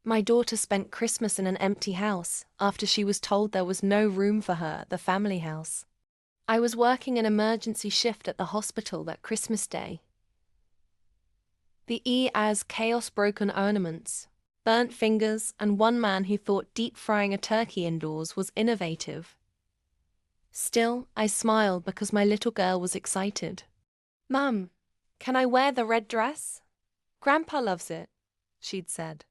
My daughter spent Christmas in an empty house after she was told there was no room for her at the family house. I was working an emergency shift at the hospital that Christmas Day. The as chaos, broken ornaments, burnt fingers, and one man who thought deep frying a turkey indoors was innovative. Still, I smiled because my little girl was excited. "Mum, can I wear the red dress? Grandpa loves it," she'd said.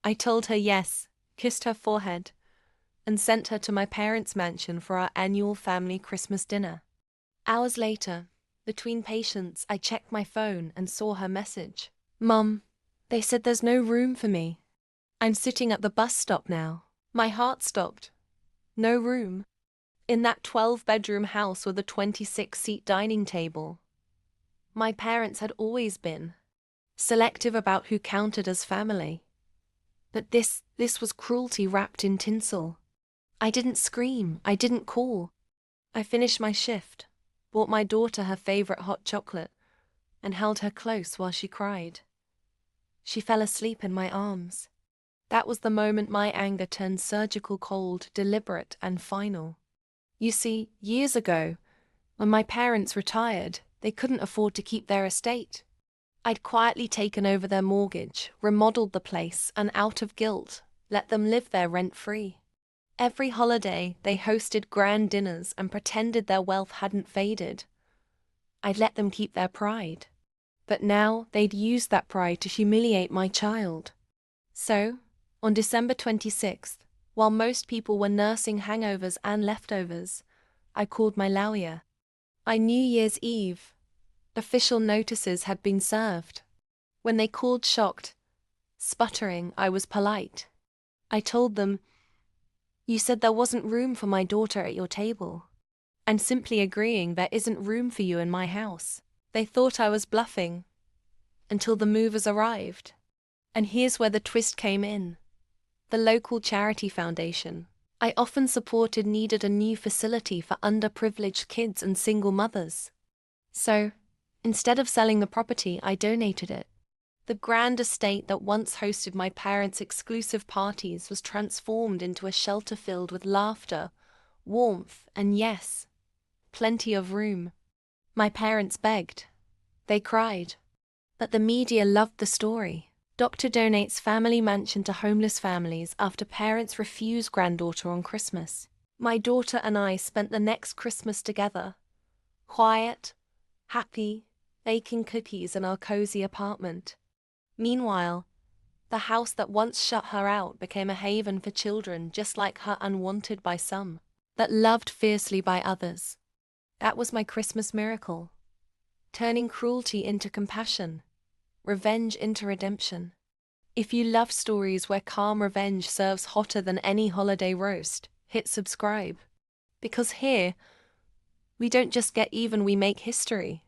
I told her yes, kissed her forehead, and sent her to my parents' mansion for our annual family Christmas dinner. Hours later, between patients, I checked my phone and saw her message. "Mum, they said there's no room for me. I'm sitting at the bus stop now." My heart stopped. No room. In that 12-bedroom house with a 26-seat dining table. My parents had always been selective about who counted as family. But this was cruelty wrapped in tinsel. I didn't scream, I didn't call. I finished my shift, bought my daughter her favorite hot chocolate, and held her close while she cried. She fell asleep in my arms. That was the moment my anger turned surgical cold, deliberate, and final. You see, years ago, when my parents retired, they couldn't afford to keep their estate. I'd quietly taken over their mortgage, remodeled the place, and out of guilt, let them live there rent-free. Every holiday, they hosted grand dinners and pretended their wealth hadn't faded. I'd let them keep their pride. But now they'd used that pride to humiliate my child. So, on December 26th, while most people were nursing hangovers and leftovers, I called my lawyer. On New Year's Eve, official notices had been served. When they called shocked, sputtering, I was polite. I told them, "You said there wasn't room for my daughter at your table. I'm simply agreeing there isn't room for you in my house." They thought I was bluffing, until the movers arrived. And here's where the twist came in. The local charity foundation I often supported needed a new facility for underprivileged kids and single mothers. So, instead of selling the property, I donated it. The grand estate that once hosted my parents' exclusive parties was transformed into a shelter filled with laughter, warmth, and yes, plenty of room. My parents begged. They cried. But the media loved the story. Doctor donates family mansion to homeless families after parents refuse granddaughter on Christmas. My daughter and I spent the next Christmas together. Quiet, happy, baking cookies in our cozy apartment. Meanwhile, the house that once shut her out became a haven for children just like her, unwanted by some, but loved fiercely by others. That was my Christmas miracle. Turning cruelty into compassion. Revenge into redemption. If you love stories where calm revenge serves hotter than any holiday roast, hit subscribe. Because here, we don't just get even, we make history.